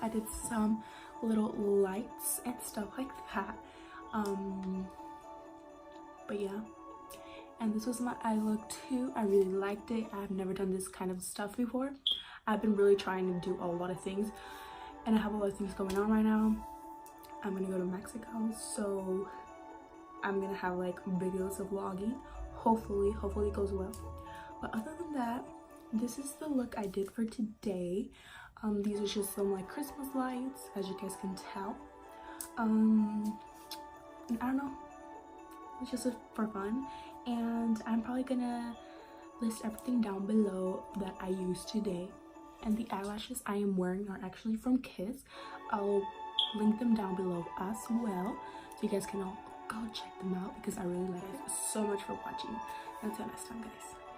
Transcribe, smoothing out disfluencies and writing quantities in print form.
I did some little lights and stuff like that. But yeah, and this was my eye look too. I really liked it. I've never done this kind of stuff before. I've been really trying to do a lot of things, and I have a lot of things going on right now. I'm gonna go to Mexico, so I'm gonna have like videos of vlogging. Hopefully it goes well. But other than that, this is the look I did for today. These are just some like Christmas lights, as you guys can tell. And I don't know, it's just for fun. And I'm probably gonna list everything down below that I used today. And the eyelashes I am wearing are actually from Kiss. I'll link them down below as well, so you guys can all go check them out, because I really like it. So much for watching. Until next time, guys.